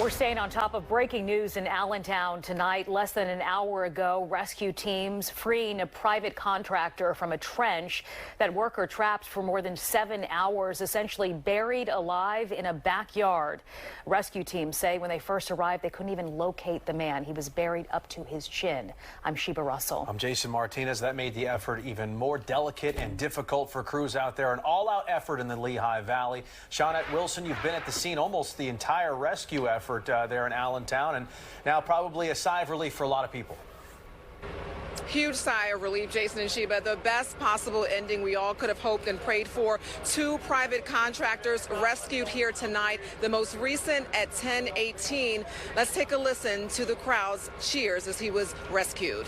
We're staying on top of breaking news in Allentown tonight. Less than an hour ago, rescue teams freeing a private contractor from a trench. That worker trapped for more than 7 hours, essentially buried alive in a backyard. Rescue teams say when they first arrived, they couldn't even locate the man. He was buried up to his chin. I'm Sheba Russell. I'm Jason Martinez. That made the effort even more delicate and difficult for crews out there. An all-out effort in the Lehigh Valley. Shawnette Wilson, you've been at the scene almost the entire rescue effort there in Allentown, and now probably a sigh of relief for a lot of people. Huge sigh of relief, Jason and Sheba. The best possible ending we all could have hoped and prayed for. 2 private contractors rescued here tonight, the most recent at 10:18. Let's take a listen to the crowd's cheers as he was rescued.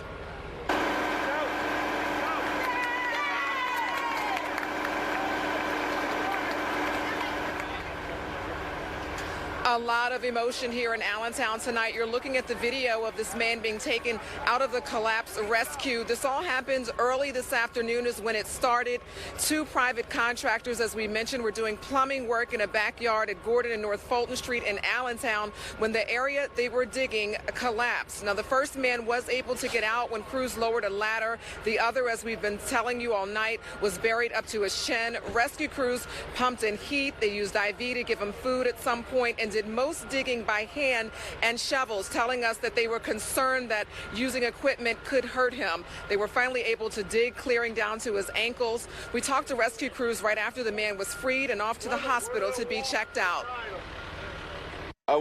A lot of emotion here in Allentown tonight. You're looking at the video of this man being taken out of the collapse rescue. This all happened early this afternoon is when it started. 2 private contractors, as we mentioned, were doing plumbing work in a backyard at Gordon and North Fulton Street in Allentown when the area they were digging collapsed. Now, the first man was able to get out when crews lowered a ladder. The other, as we've been telling you all night, was buried up to his chin. Rescue crews pumped in heat. They used IV to give him food at some point and did most digging by hand and shovels, telling us that they were concerned that using equipment could hurt him. They were finally able to dig, clearing down to his ankles. We talked to rescue crews right after the man was freed and off to the hospital to be checked out.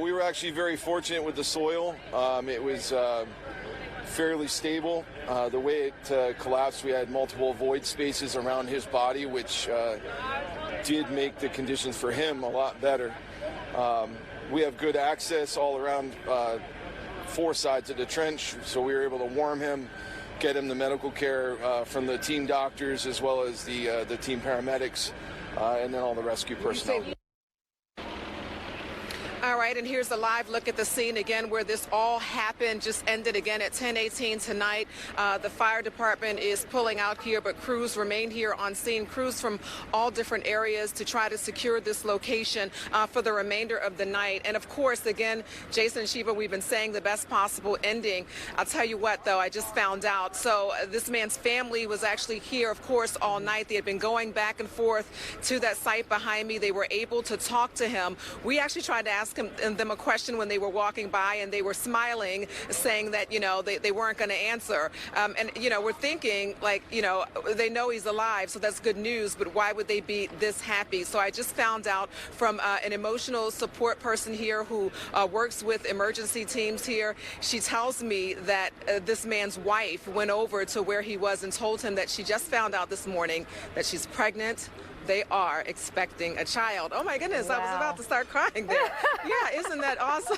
We were actually very fortunate with the soil. It was fairly stable. The way it collapsed, we had multiple void spaces around his body, which did make the conditions for him a lot better. We have good access all around 4 sides of the trench, so we were able to warm him, get him the medical care from the team doctors as well as the team paramedics, and then all the rescue personnel. All right, and here's a live look at the scene again where this all happened. Just ended again at 10:18 tonight. The fire department is pulling out here, but crews remain here on scene. Crews from all different areas to try to secure this location for the remainder of the night. And of course, again, Jason and Sheba, we've been saying the best possible ending. I'll tell you what, though, I just found out. So this man's family was actually here, of course, all night. They had been going back and forth to that site behind me. They were able to talk to him. We actually tried to ask them a question when they were walking by, and they were smiling, saying that, you know, they weren't going to answer. And, you know, we're thinking, like, you know, they know he's alive, so that's good news, but why would they be this happy? So I just found out from an emotional support person here who works with emergency teams here. She tells me that this man's wife went over to where he was and told him that she just found out this morning that she's pregnant. They are expecting a child. Oh my goodness, wow. I was about to start crying there. Yeah, isn't that awesome?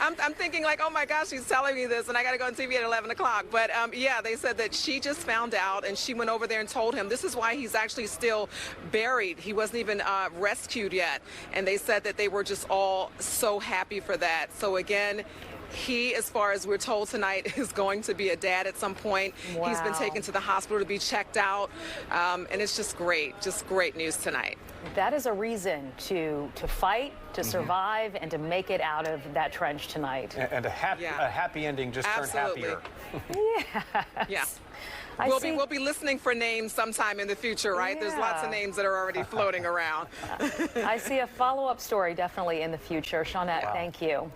I'm thinking like, oh my gosh, she's telling me this and I gotta go on TV at 11 o'clock. But yeah, they said that she just found out and she went over there and told him. This is why he's actually still buried. He wasn't even rescued yet. And they said that they were just all so happy for that. So again, he, as far as we're told tonight, is going to be a dad at some point. Wow. He's been taken to the hospital to be checked out, and it's just great news tonight. That is a reason to fight, to survive, and to make it out of that trench tonight. And a happy ending just turned happier. Yeah. We'll be listening for names sometime in the future, right? Yeah. There's lots of names that are already floating around. I see a follow-up story definitely in the future. Shawnette, thank you.